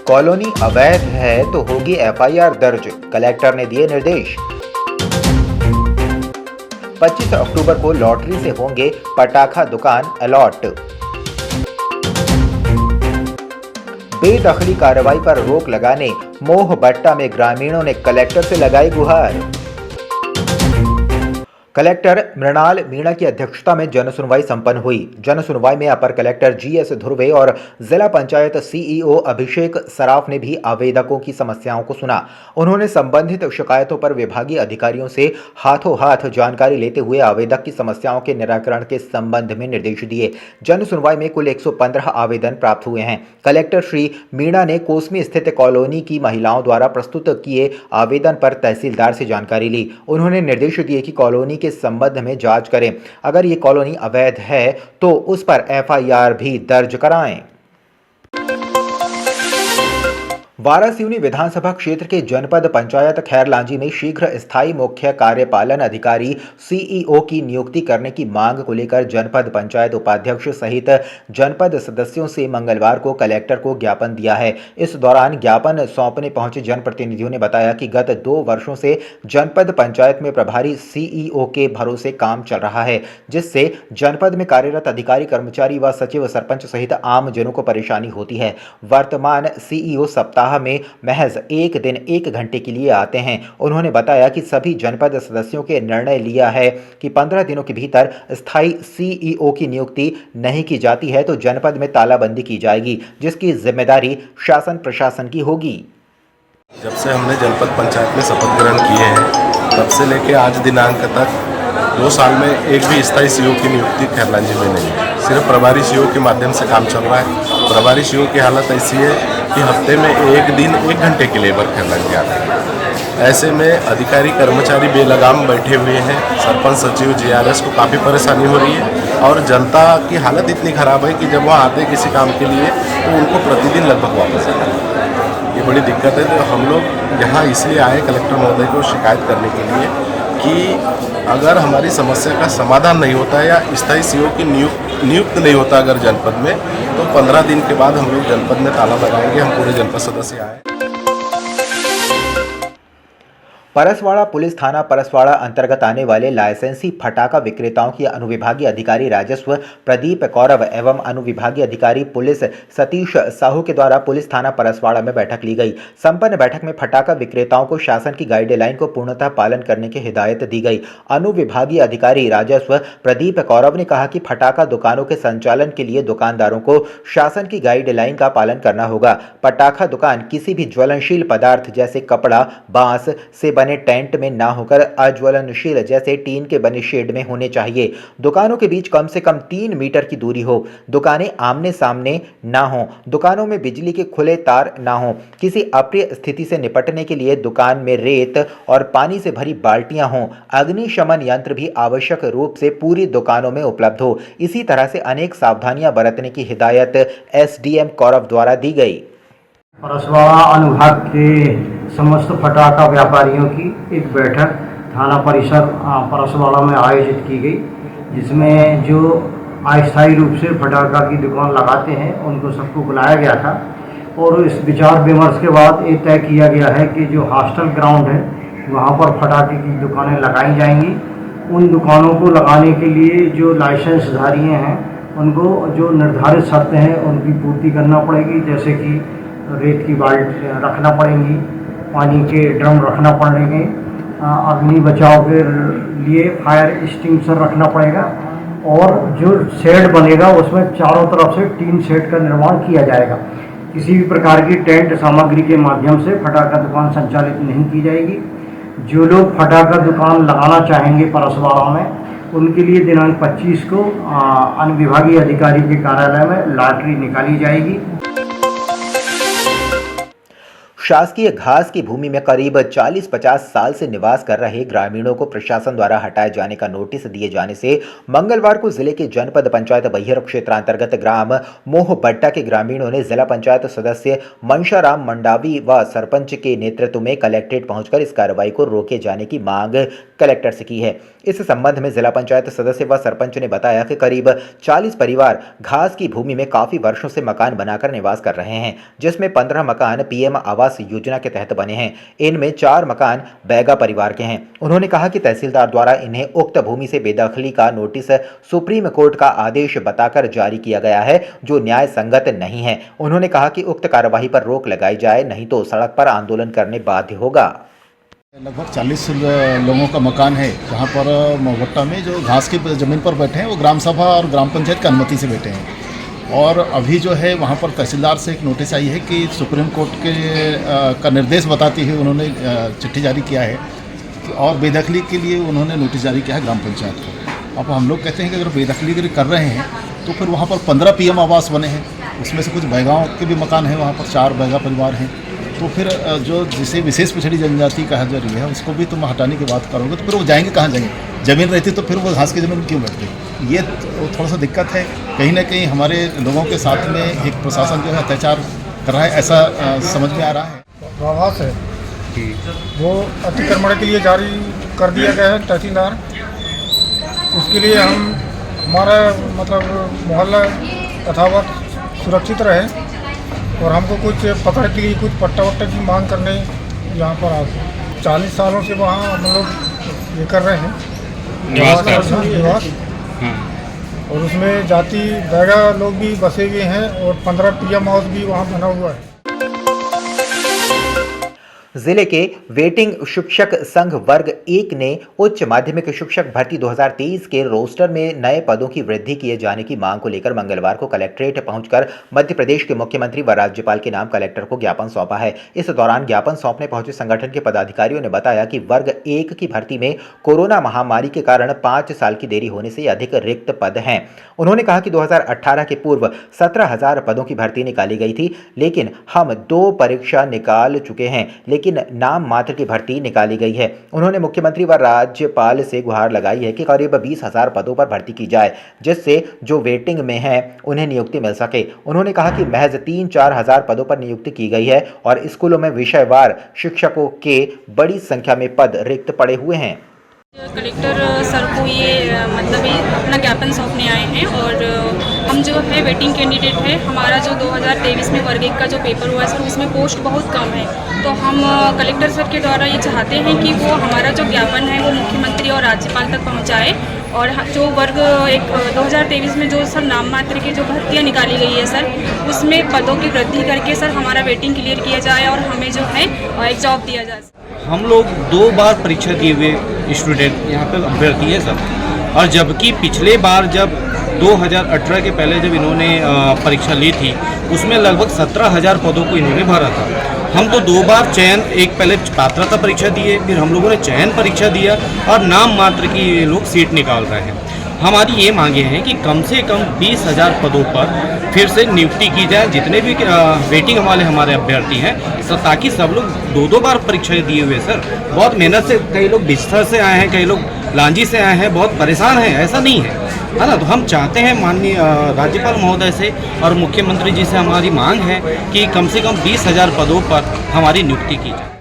Colony अवैध है तो होगी एफआईआर दर्ज, कलेक्टर ने दिए निर्देश। 25 अक्टूबर को लॉटरी से होंगे पटाखा दुकान अलॉट। बेदखली कार्रवाई पर रोक लगाने मोहभट्टा में ग्रामीणों ने कलेक्टर से लगाई गुहार। कलेक्टर मृणाल मीणा की अध्यक्षता में जनसुनवाई संपन्न हुई। जनसुनवाई में अपर कलेक्टर जीएस ध्रुवे और जिला पंचायत सीईओ अभिषेक सराफ ने भी आवेदकों की समस्याओं को सुना। उन्होंने संबंधित शिकायतों पर विभागीय अधिकारियों से हाथों हाथ जानकारी लेते हुए आवेदक की समस्याओं के निराकरण के संबंध में निर्देश दिए। जनसुनवाई में कुल 115 आवेदन प्राप्त हुए हैं। कलेक्टर श्री मीणा ने कोसमी स्थित कॉलोनी की महिलाओं द्वारा प्रस्तुत किए आवेदन पर तहसीलदार से जानकारी ली। उन्होंने निर्देश दिए कि कॉलोनी के संबंध में जांच करें। अगर ये कॉलोनी अवैध है तो उस पर एफआईआर भी दर्ज कराएं। वारासिवनी विधानसभा क्षेत्र के जनपद पंचायत खैरलांजी में शीघ्र स्थायी मुख्य कार्यपालन अधिकारी सीईओ की नियुक्ति करने की मांग को लेकर जनपद पंचायत उपाध्यक्ष सहित जनपद सदस्यों से मंगलवार को कलेक्टर को ज्ञापन दिया है। इस दौरान ज्ञापन सौंपने पहुंचे जनप्रतिनिधियों ने बताया कि गत 2 वर्षों से जनपद पंचायत में प्रभारी सीईओ के भरोसे काम चल रहा है, जिससे जनपद में कार्यरत अधिकारी, कर्मचारी व सचिव, सरपंच सहित आम जनों को परेशानी होती है। वर्तमान सीईओ सप्ताह में महज 1 दिन 1 घंटे के लिए आते हैं। उन्होंने बताया कि सभी जनपद सदस्यों के निर्णय लिया है कि 15 दिनों के भीतर स्थायी सीईओ की नियुक्ति नहीं की जाती है तो जनपद में तालाबंदी की जाएगी, जिसकी जिम्मेदारी शासन प्रशासन की होगी। जब से हमने जनपद पंचायत में शपथ ग्रहण किए हैं तब से लेकर आज दिनांक तक 2 साल में एक भी स्थायी सीईओ की नियुक्ति खैरलांजी में नहीं है। सिर्फ प्रभारी सीईओ के माध्यम से काम चल रहा है। प्रभारी सीईओ की हालत ऐसी है कि हफ्ते में 1 दिन 1 घंटे के लेबर खैरलांजी आते हैं। ऐसे में अधिकारी कर्मचारी बेलगाम बैठे हुए हैं। सरपंच, सचिव, जीआरएस को काफ़ी परेशानी हो रही है और जनता की हालत इतनी ख़राब है कि जब वहाँ आते हैं किसी काम के लिए तो उनको प्रतिदिन लगभग वापस आना है। ये बड़ी दिक्कत है। तो हम लोग यहाँ इसलिए आए कलेक्टर महोदय को शिकायत करने के लिए कि अगर हमारी समस्या का समाधान नहीं होता है या स्थायी सीईओ की नियुक्त नहीं होता अगर जनपद में, तो 15 दिन के बाद हम लोग जनपद में ताला लगाएंगे। हम पूरे जनपद सदस्य आए। परसवाड़ा पुलिस थाना परसवाड़ा अंतर्गत आने वाले लाइसेंसी फटाखा विक्रेताओं की अनुविभागीय अधिकारी राजस्व प्रदीप कौरव एवं अनुविभागीय अधिकारी पुलिस सतीश साहू के द्वारा पुलिस थाना परसवाड़ा में बैठक ली गई। संपन्न बैठक में फटाखा विक्रेताओं को शासन की गाइडलाइन को पूर्णतः पालन करने की हिदायत दी गई। अनुविभागीय अधिकारी राजस्व प्रदीप कौरव ने कहा कि फटाखा दुकानों के संचालन के लिए दुकानदारों को शासन की गाइडलाइन का पालन करना होगा। पटाखा दुकान किसी भी ज्वलनशील पदार्थ जैसे कपड़ा, बांस से बने टेंट में ना होकर अज्वलनशील जैसे टीन के बने शेड में होने चाहिए। दुकानों के बीच कम से कम 3 मीटर की दूरी हो। दुकानें आमने सामने ना हो। दुकानों में बिजली के खुले तार ना हो। किसी अप्रिय स्थिति से निपटने के लिए दुकान में रेत और पानी से भरी बाल्टियां हों। अग्निशमन यंत्र भी आवश्यक रूप से पूरी दुकानों में उपलब्ध हो। इसी तरह से अनेक सावधानियां बरतने की हिदायत एसडीएम कौरव द्वारा दी गई। परसवाड़ा अनुभाग के समस्त फटाखा व्यापारियों की एक बैठक थाना परिसर परसवाड़ा में आयोजित की गई, जिसमें जो अस्थायी रूप से फटाखा की दुकान लगाते हैं उनको सबको बुलाया गया था और इस विचार विमर्श के बाद ये तय किया गया है कि जो हॉस्टल ग्राउंड है वहाँ पर फटाखे की दुकानें लगाई जाएंगी। उन दुकानों को लगाने के लिए जो लाइसेंसधारी हैं उनको जो निर्धारित शर्तें हैं उनकी पूर्ति करना पड़ेगी, जैसे कि रेत की बाल्टी रखना पड़ेंगी, पानी के ड्रम रखना पड़ेंगे, अग्नि बचाव के लिए फायर एक्सटिंग्विशर रखना पड़ेगा और जो शेड बनेगा उसमें चारों तरफ से टीन शेड का निर्माण किया जाएगा। किसी भी प्रकार की टेंट सामग्री के माध्यम से फटाखा दुकान संचालित नहीं की जाएगी। जो लोग फटाखा दुकान लगाना चाहेंगे परसवाड़ा में, उनके लिए दिनांक 25 को अनुविभागीय अधिकारी के कार्यालय में लॉटरी निकाली जाएगी। शासकीय घास की भूमि में करीब 40-50 साल से निवास कर रहे ग्रामीणों को प्रशासन द्वारा हटाए जाने का नोटिस दिए जाने से मंगलवार को जिले के जनपद पंचायत बहियर क्षेत्रांतर्गत ग्राम मोहबट्टा के ग्रामीणों ने जिला पंचायत सदस्य मनशाराम मंडावी व सरपंच के नेतृत्व में कलेक्ट्रेट पहुंचकर इस कार्रवाई को रोके जाने की मांग कलेक्टर से की है। इस संबंध में जिला पंचायत सदस्य व सरपंच ने बताया कि करीब 40 परिवार घास की भूमि में काफी वर्षों से मकान बनाकर निवास कर रहे हैं, जिसमें 15 मकान पीएम आवास योजना के तहत बने हैं। इनमें 4 मकान बैगा परिवार के हैं। उन्होंने कहा कि तहसीलदार द्वारा इन्हें उक्त भूमि से बेदखली का नोटिस सुप्रीम कोर्ट का आदेश बताकर जारी किया गया है, जो न्याय संगत नहीं है। उन्होंने कहा कि उक्त कार्यवाही पर रोक लगाई जाए, नहीं तो सड़क पर आंदोलन करने बाध्य होगा। लगभग 40 लोगों का मकान है जहाँ पर मोहभट्टा में जो घास की ज़मीन पर बैठे हैं वो ग्राम सभा और ग्राम पंचायत की अनुमति से बैठे हैं। और अभी जो है वहाँ पर तहसीलदार से एक नोटिस आई है कि सुप्रीम कोर्ट के का निर्देश बताते हुए उन्होंने चिट्ठी जारी किया है और बेदखली के लिए उन्होंने नोटिस जारी किया है ग्राम पंचायत को। अब हम लोग कहते हैं कि अगर बेदखली कर रहे हैं तो फिर वहाँ पर 15 पीएम आवास बने हैं, उसमें से कुछ बैगाओं के भी मकान हैं, वहाँ पर 4 बैगा परिवार हैं। तो फिर जो जिसे विशेष पिछड़ी जनजाति कहा जा रही है उसको भी तुम हटाने की बात करोगे तो फिर वो जाएंगे कहाँ जाएंगे? ज़मीन रहती तो फिर वो घास की ज़मीन क्यों बैठते? ये थोड़ा सा दिक्कत है। कहीं ना कहीं हमारे लोगों के साथ में एक प्रशासन जो है अत्याचार कर रहा है, ऐसा समझ में आ रहा है। आवास है वो अतिक्रमण के लिए जारी कर दिया गया है तहसीलदार। उसके लिए हमारा मतलब मोहल्ला यथावत सुरक्षित रहे और हमको कुछ पकड़ के लिए कुछ पट्टा वट्टा की मांग करने यहाँ पर आते 40 सालों से वहाँ हम लोग ये कर रहे हैं निवास और उसमें जाति बैगा लोग भी बसे हुए हैं और 15 पीएम हाउस भी वहाँ बना हुआ है। जिले के वेटिंग शिक्षक संघ वर्ग 1 ने उच्च माध्यमिक शिक्षक भर्ती 2023 के रोस्टर में नए पदों की वृद्धि किए जाने की मांग को लेकर मंगलवार को कलेक्ट्रेट पहुंचकर मध्य प्रदेश के मुख्यमंत्री व राज्यपाल के नाम कलेक्टर को ज्ञापन सौंपा है। इस दौरान ज्ञापन सौंपने पहुंचे संगठन के पदाधिकारियों ने बताया कि वर्ग 1 की भर्ती में कोरोना महामारी के कारण 5 साल की देरी होने से अधिक रिक्त पद हैं। उन्होंने कहा कि 2018 के पूर्व 17,000 पदों की भर्ती निकाली गई थी, लेकिन हम 2 परीक्षा निकाल चुके हैं, लेकिन नाम मात्र की भर्ती निकाली गई है। उन्होंने मुख्यमंत्री व राज्यपाल से गुहार लगाई है कि करीब 20,000 पदों पर भर्ती की जाए, जिससे जो वेटिंग में हैं उन्हें नियुक्ति मिल सके। उन्होंने कहा कि महज 3-4 हज़ार पदों पर नियुक्ति की गई है और स्कूलों में विषयवार शिक्षकों के बड़ी संख्या में पद रिक्त पड़े हुए हैं। कलेक्टर सर को ये मतलब ये अपना ज्ञापन सौंपने आए हैं और हम जो है वेटिंग कैंडिडेट है। हमारा जो 2023 में वर्ग 1 का जो पेपर हुआ है सर उसमें पोस्ट बहुत कम है, तो हम कलेक्टर सर के द्वारा ये चाहते हैं कि वो हमारा जो ज्ञापन है वो मुख्यमंत्री और राज्यपाल तक पहुँचाए और जो वर्ग 2023 में जो सर नाम मात्र की जो भर्तियाँ निकाली गई है सर उसमें पदों की वृद्धि करके सर हमारा वेटिंग क्लियर किया जाए और हमें जो है एक जॉब दिया जाए। हम लोग 2 बार परीक्षा दिए हुए स्टूडेंट यहाँ पे अभ्यर्थी है सर, और जबकि पिछले बार जब 2018 के पहले जब इन्होंने परीक्षा ली थी उसमें लगभग 17,000 पदों को इन्होंने भरा था। हम तो 2 बार चयन, एक पहले पात्रता परीक्षा दिए, फिर हम लोगों ने चयन परीक्षा दिया और नाम मात्र की ये लोग सीट निकाल रहे हैं। हमारी ये मांगे हैं कि कम से कम 20,000 पदों पर फिर से नियुक्ति की जाए, जितने भी वेटिंग वाले हमारे अभ्यर्थी हैं सर, ताकि सब लोग 2-2 बार परीक्षा दिए हुए सर बहुत मेहनत से, कई लोग बिस्तर से आए हैं, कई लोग लांजी से आए हैं, बहुत परेशान हैं, ऐसा नहीं है ना। तो हम चाहते हैं माननीय राज्यपाल महोदय से और मुख्यमंत्री जी से हमारी मांग है कि कम से कम 20,000 पदों पर हमारी नियुक्ति की जाए।